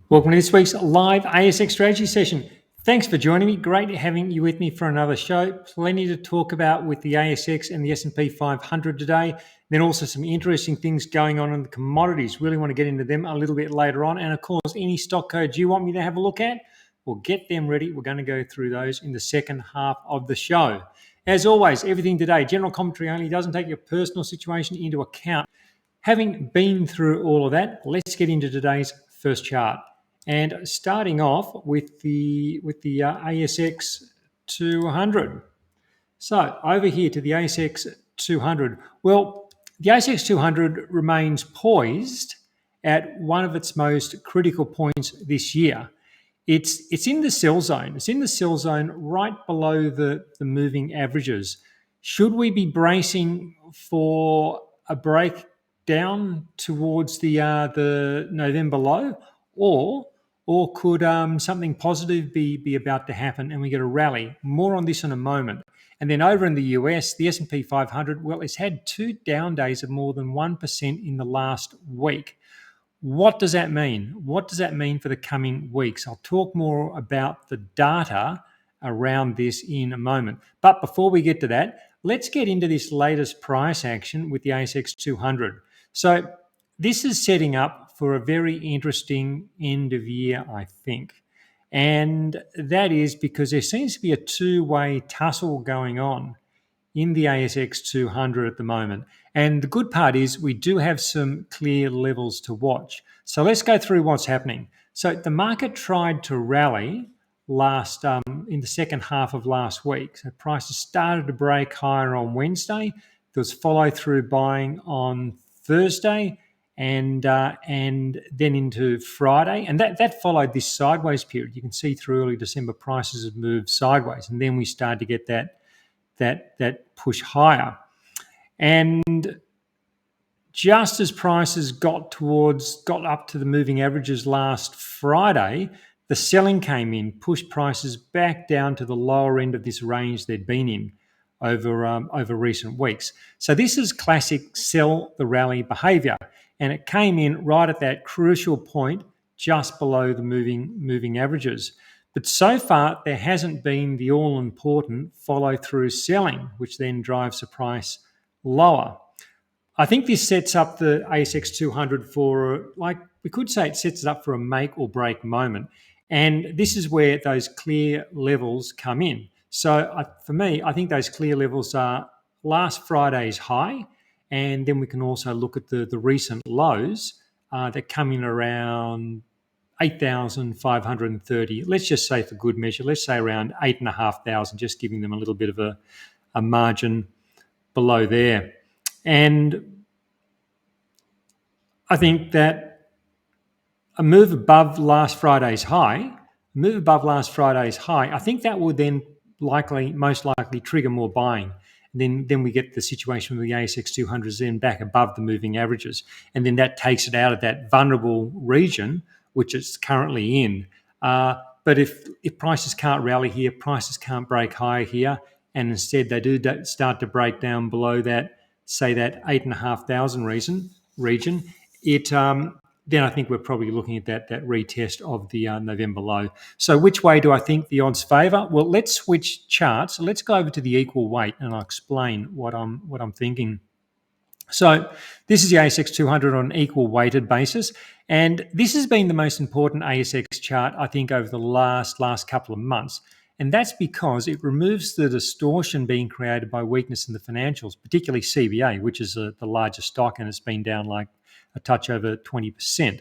Welcome to this week's live ASX strategy session. Thanks for joining me. Great having you with me for another show. Plenty to talk about with the ASX and the S&P 500 today. Then also some interesting things going on in the commodities. Really want to get into them a little bit later on. And of course, any stock codes you want me to have a look at, we'll get them ready. We're going to go through those in the second half of the show. As always, everything today, general commentary only, doesn't take your personal situation into account. Having been through all of that, let's get into today's first chart. And starting off with the ASX 200. So over here to the ASX 200. Well, the ASX 200 remains poised at one of its most critical points this year. It's in the sell zone. It's in the sell zone right below the moving averages. Should we be bracing for a break down towards the November low, or could something positive be about to happen and we get a rally? More on this in a moment. And then over in the US, the S&P 500, well, it's had 2 down days of more than 1% in the last week. What does that mean? What does that mean for the coming weeks? I'll talk more about the data around this in a moment. But before we get to that, let's get into this latest price action with the ASX 200. So this is setting up for a very interesting end of year, I think. And that is because there seems to be a two-way tussle going on in the ASX 200 at the moment. And the good part is we do have some clear levels to watch. So let's go through what's happening. So the market tried to rally in the second half of last week. So prices started to break higher on Wednesday. There was follow-through buying on Thursday and then into Friday. And that followed this sideways period. You can see through early December prices have moved sideways. And then we started to get that push higher. And just as prices got up to the moving averages last Friday, the selling came in, pushed prices back down to the lower end of this range they'd been in over recent weeks. So this is classic sell the rally behavior. And it came in right at that crucial point just below the moving averages. But so far, there hasn't been the all-important follow-through selling, which then drives the price lower. I think this sets up the ASX 200 for, we could say it sets it up for a make or break moment. And this is where those clear levels come in. So for me, I think those clear levels are last Friday's high, and then we can also look at the recent lows that come in around 8,530. Let's just say for good measure, let's say around 8,500, just giving them a little bit of a margin below there. And I think that a move above last Friday's high, I think that will then most likely trigger more buying. And then we get the situation with the ASX 200 is then back above the moving averages. And then that takes it out of that vulnerable region, which it's currently in. But if prices can't rally here, prices can't break higher here, and instead they do start to break down below that, say that 8,500 region, then I think we're probably looking at that retest of the November low. So which way do I think the odds favour? Well, let's switch charts. Let's go over to the equal weight, and I'll explain what I'm thinking. So this is the ASX 200 on an equal weighted basis. And this has been the most important ASX chart, I think, over the last couple of months. And that's because it removes the distortion being created by weakness in the financials, particularly CBA, which is the largest stock, and it's been down like a touch over 20%.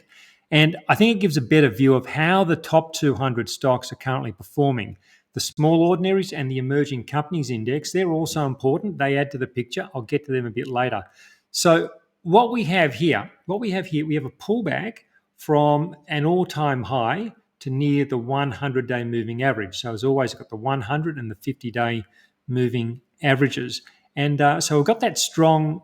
And I think it gives a better view of how the top 200 stocks are currently performing. The small ordinaries and the emerging companies index, they're also important. They add to the picture. I'll get to them a bit later. So what we have here, we have a pullback from an all-time high to near the 100-day moving average. So as always, I've got the 100 and the 50-day moving averages. And so we've got that strong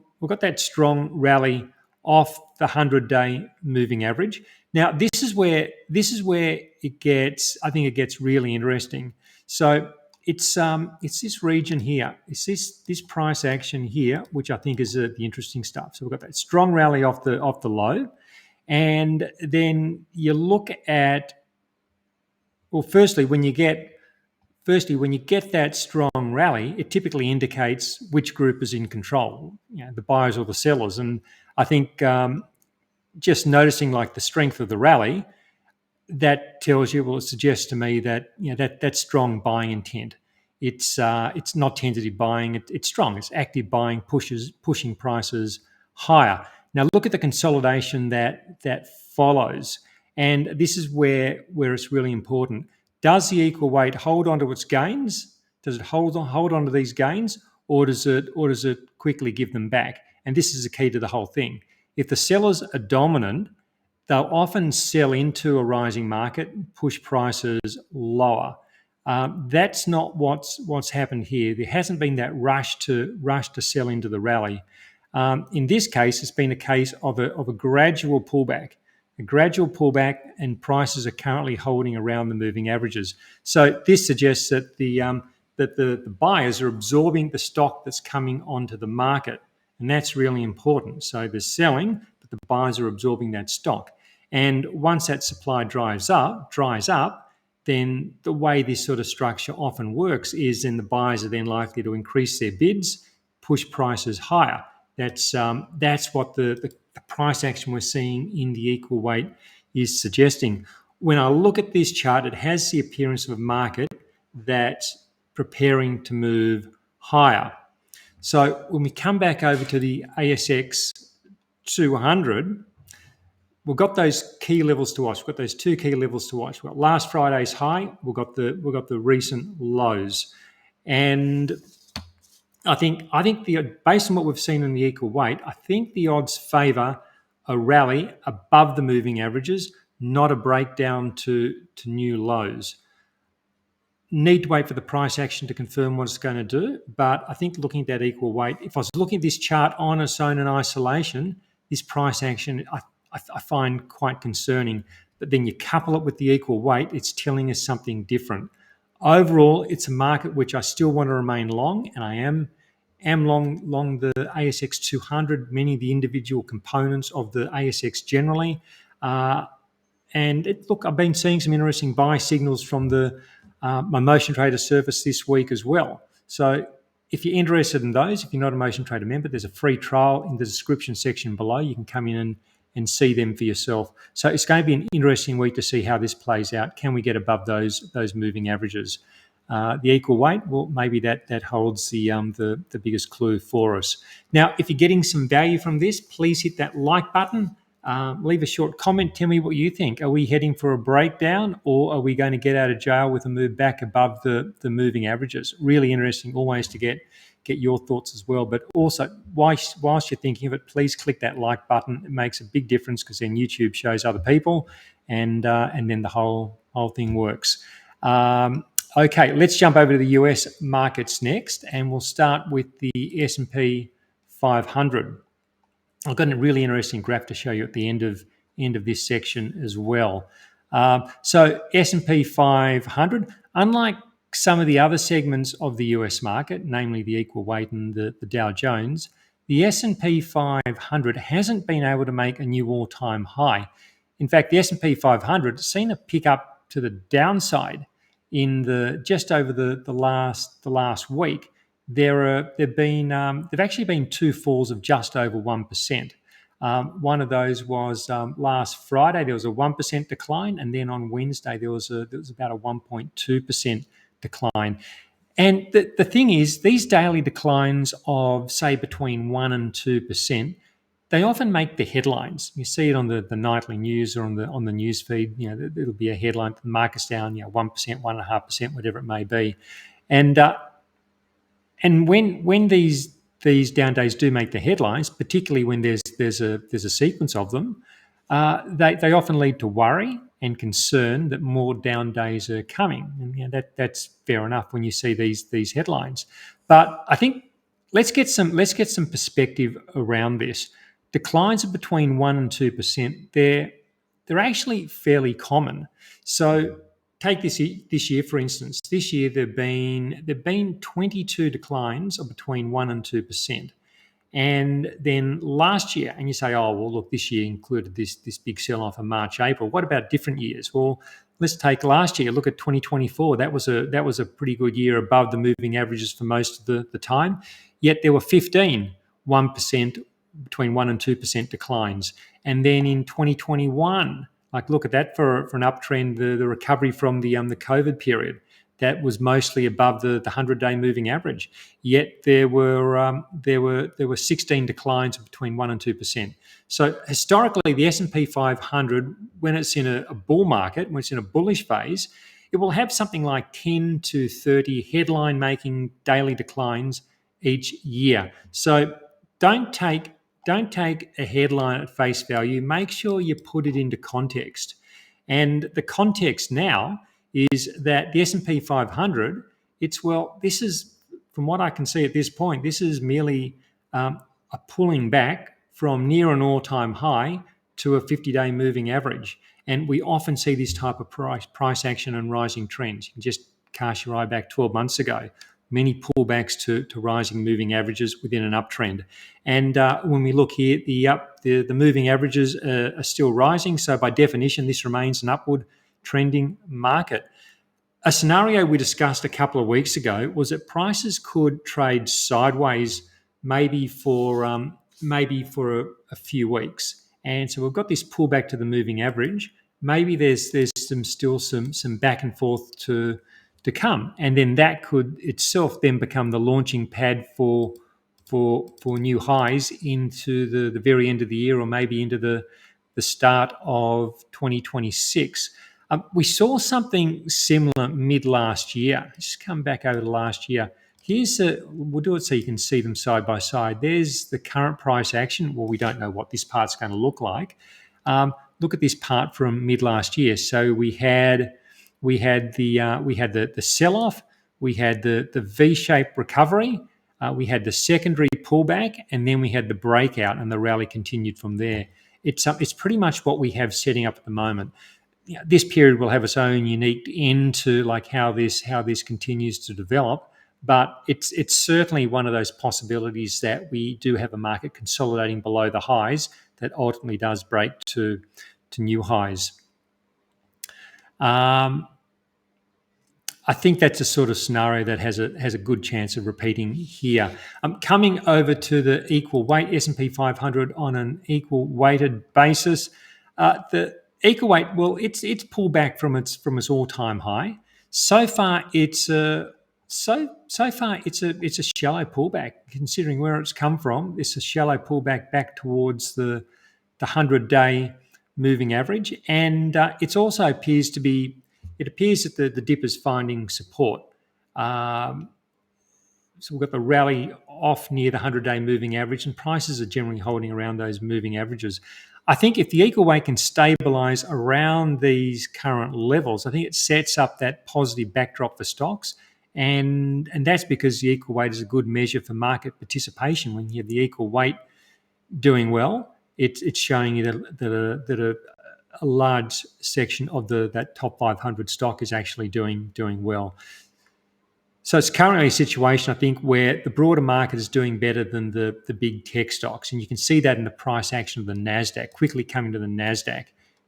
rally off the 100-day moving average. Now, this is where it gets really interesting. So it's this region here. It's this price action here, which I think is the interesting stuff. So we've got that strong rally off the low, And then you look at, well, firstly, when you get that strong rally, it typically indicates which group is in control, the buyers or the sellers. And I think just noticing like the strength of the rally, that tells you, well, it suggests to me that that's strong buying intent. It's not tentative buying. It's strong. It's active buying, pushing prices higher. Now look at the consolidation that follows, and this is where it's really important. Does the equal weight hold onto its gains? Does it hold on to these gains, or does it quickly give them back? And this is the key to the whole thing. If the sellers are dominant, they'll often sell into a rising market, push prices lower. That's not what's happened here. There hasn't been that rush to sell into the rally. In this case, it's been a case of a gradual pullback. And prices are currently holding around the moving averages. So this suggests that the buyers are absorbing the stock that's coming onto the market, and that's really important. So they're selling, but the buyers are absorbing that stock. And once that supply dries up, then the way this sort of structure often works is then the buyers are then likely to increase their bids, push prices higher. That's what the price action we're seeing in the equal weight is suggesting. When I look at this chart, it has the appearance of a market that's preparing to move higher. So when we come back over to the ASX 200, we've got those key levels to watch. We've got those two key levels to watch. We've got last Friday's high. We've got the recent lows, and I think based on what we've seen in the equal weight, I think the odds favour a rally above the moving averages, not a breakdown to new lows. Need to wait for the price action to confirm what it's going to do, but I think looking at that equal weight, if I was looking at this chart on its own in isolation, this price action I find quite concerning. But then you couple it with the equal weight, it's telling us something different. Overall, it's a market which I still want to remain long, and I am long the ASX 200, many of the individual components of the ASX generally. Look, I've been seeing some interesting buy signals from my motion trader service this week as well. So if you're interested in those, if you're not a motion trader member, there's a free trial in the description section below. You can come in and see them for yourself. So it's going to be an interesting week to see how this plays out. Can we get above those moving averages? The equal weight, well, maybe that holds the biggest clue for us. Now, if you're getting some value from this, please hit that like button. Leave a short comment. Tell me what you think. Are we heading for a breakdown, or are we going to get out of jail with a move back above the moving averages? Really interesting always to get your thoughts as well. But also, whilst you're thinking of it, please click that like button. It makes a big difference because then YouTube shows other people, and then the whole thing works. Okay, let's jump over to the US markets next, and we'll start with the S&P 500. I've got a really interesting graph to show you at the end of this section as well. So S&P 500, unlike some of the other segments of the US market, namely the equal weight and the Dow Jones, the S&P 500 hasn't been able to make a new all-time high. In fact, the S&P 500 has seen a pick up to the downside in just over the last week. There've actually been two falls of just over 1%. One of those was last Friday. There was a 1% decline, and then on Wednesday there was about a 1.2% decline. And the thing is, these daily declines of say between 1 and 2%, they often make the headlines. You see it on the nightly news or on the news feed. It'll be a headline: the market's down, 1%, 1.5%, whatever it may be, and when these down days do make the headlines, particularly when there's a sequence of them, they often lead to worry and concern that more down days are coming, and that's fair enough when you see these headlines. But I think let's get some perspective around this. Declines of between 1 and 2%, they're actually fairly common. So take this year, for instance. This year there've been 22 declines of between 1 and 2%. And then last year, and you say, oh, well, look, this year included this big sell-off in March, April. What about different years? Well, let's take last year. Look at 2024. That was a pretty good year above the moving averages for most of the time. Yet there were 1%, between 1 and 2% declines. And then in 2021, like look at that for an uptrend, the recovery from the COVID period. That was mostly above the 100-day moving average. Yet there were 16 declines of between 1 and 2%. So historically, the S&P 500, when it's in a bull market, when it's in a bullish phase, it will have something like 10 to 30 headline-making daily declines each year. So don't take a headline at face value. Make sure you put it into context. And the context now is that the S&P 500, this is, from what I can see at this point, this is merely a pulling back from near an all-time high to a 50-day moving average. And we often see this type of price action and rising trends. You can just cast your eye back 12 months ago. Many pullbacks to rising moving averages within an uptrend. And when we look here, the moving averages are still rising. So by definition, this remains an upward trending market. A scenario we discussed a couple of weeks ago was that prices could trade sideways maybe for a few weeks. And so we've got this pullback to the moving average. Maybe there's still some back and forth to come, and then that could itself then become the launching pad for new highs into the very end of the year, or maybe into the start of 2026. We saw something similar mid last year. Just come back over to last year. We'll do it so you can see them side by side. There's the current price action. Well, we don't know what this part's going to look like. Look at this part from mid last year. So we had the sell-off, we had the V-shaped recovery, we had the secondary pullback, and then we had the breakout, and the rally continued from there. It's pretty much what we have setting up at the moment. This period will have its own unique end to like how this continues to develop, but it's certainly one of those possibilities that we do have a market consolidating below the highs that ultimately does break to new highs. I think that's a sort of scenario that has a good chance of repeating here. Coming over to the equal weight S&P 500 on an equal weighted basis, the equal weight, well, it's pulled back from its all-time high. So far, it's a shallow pullback considering where it's come from. It's a shallow pullback back towards the 100-day moving average, and it also appears that the dip is finding support. So we've got the rally off near the 100-day moving average, and prices are generally holding around those moving averages. I think if the equal weight can stabilise around these current levels, I think it sets up that positive backdrop for stocks, and that's because the equal weight is a good measure for market participation. When you have the equal weight doing well, it's showing you that a large section of that top 500 stock is actually doing well. So it's currently a situation, I think, where the broader market is doing better than the big tech stocks, and you can see that in the price action of the Nasdaq. Quickly coming to the Nasdaq,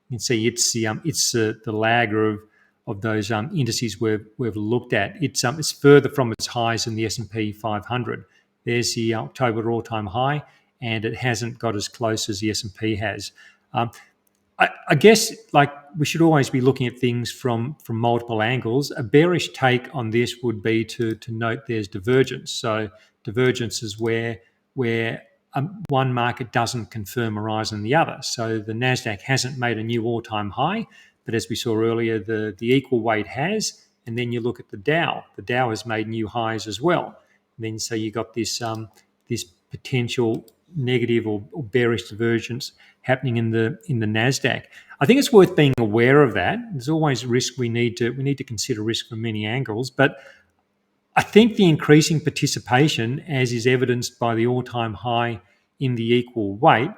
you can see it's the lagger of those indices we've looked at. It's further from its highs than the S&P 500. There's the October all-time high, and it hasn't got as close as the S&P has. I guess like we should always be looking at things from multiple angles. A bearish take on this would be to note there's divergence. So divergence is where one market doesn't confirm a rise in the other. So the Nasdaq hasn't made a new all-time high, but as we saw earlier, the equal weight has. And then you look at the Dow. The Dow has made new highs as well. And then so you got this potential negative or bearish divergence happening in the Nasdaq. I think it's worth being aware of that. There's always risk. We need to consider risk from many angles, but I think the increasing participation, as is evidenced by the all-time high in the equal weight,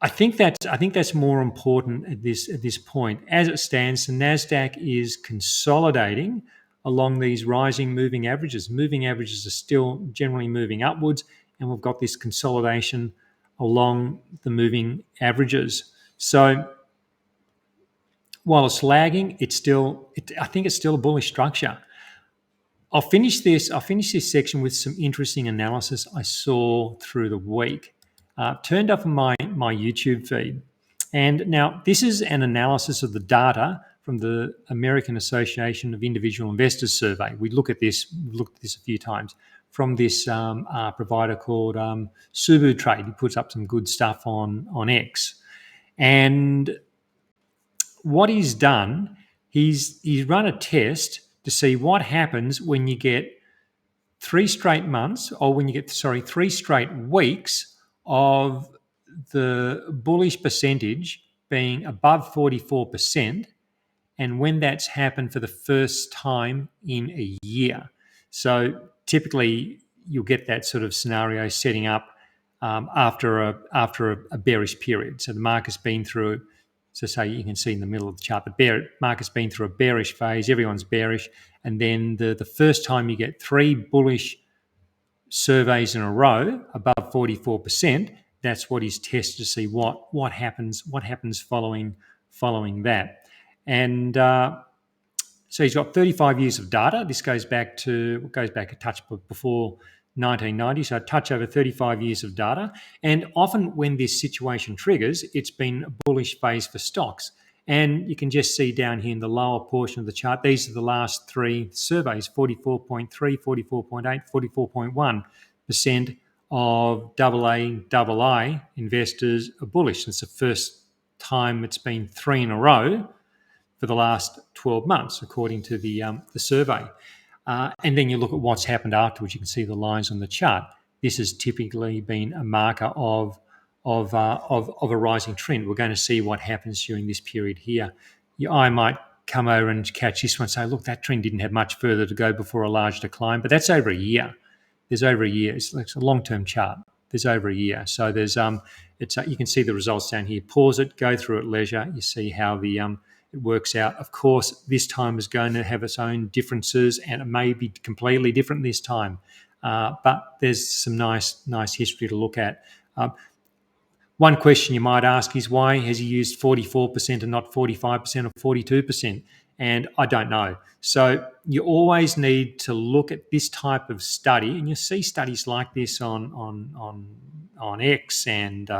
I think that's more important at this point. As it stands, the Nasdaq is consolidating along these rising moving averages. Moving averages are still generally moving upwards, and we've got this consolidation along the moving averages. So while it's lagging, I think it's still a bullish structure. I'll finish this section with some interesting analysis I saw through the week. Turned up on my YouTube feed. And now this is an analysis of the data from the American Association of Individual Investors survey. We've looked at this a few times from this provider called Subu Trade. He puts up some good stuff on X. And what he's done, he's run a test to see what happens when you get 3 straight months, or when you get 3 straight weeks of the bullish percentage being above 44%, and when that's happened for the first time in a year. So typically you'll get that sort of scenario setting up after a bearish period. So the market's been through, so say you can see in the middle of the chart, the market's been through a bearish phase, everyone's bearish, and then the first time you get 3 bullish surveys in a row above 44%, that's what he's tested to see what happens following that. And so he's got 35 years of data. This goes back a touch before 1990, so a touch over 35 years of data. And often when this situation triggers, it's been a bullish phase for stocks. And you can just see down here in the lower portion of the chart, these are the last 3 surveys, 44.3, 44.8, 44.1% of AA investors are bullish. It's the first time it's been 3 in a row for the last 12 months, according to the survey. And then you look at what's happened afterwards. You can see the lines on the chart. This has typically been a marker of a rising trend. We're going to see what happens during this period here. I might come over and catch this one and say, look, that trend didn't have much further to go before a large decline, but that's over a year. There's over a year. It's a long-term chart. There's over a year. So there's you can see the results down here. Pause it, go through at leisure. You see how it works out. Of course, this time is going to have its own differences, and it may be completely different this time. But there's some nice history to look at. One question you might ask is, why has he used 44% and not 45% or 42%? And I don't know. So you always need to look at this type of study, and you see studies like this on X, and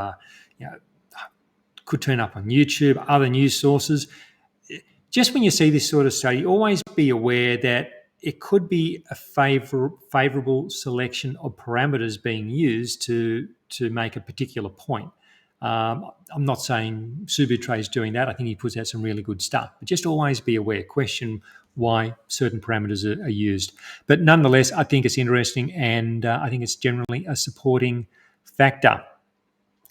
could turn up on YouTube, other news sources. Just when you see this sort of study, always be aware that it could be a favourable selection of parameters being used to make a particular point. I'm not saying Subutrade is doing that. I think he puts out some really good stuff. But just always be aware, question why certain parameters are used. But nonetheless, I think it's interesting, and I think it's generally a supporting factor.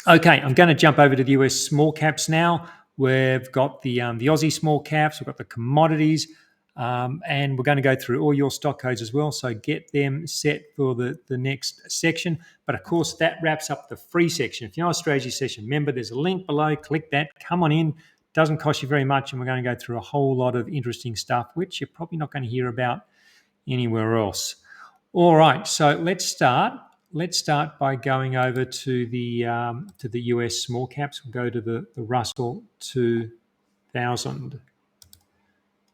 Okay, I'm going to jump over to the US small caps now. We've got the Aussie small caps, we've got the commodities, and we're going to go through all your stock codes as well, so get them set for the next section. But of course, that wraps up the free section. If you're not a strategy session member, there's a link below. Click that, come on in. Doesn't cost you very much, and we're going to go through a whole lot of interesting stuff, which you're probably not going to hear about anywhere else. All right, so let's start. Let's start by going over to the US small caps. We'll go to the Russell 2000.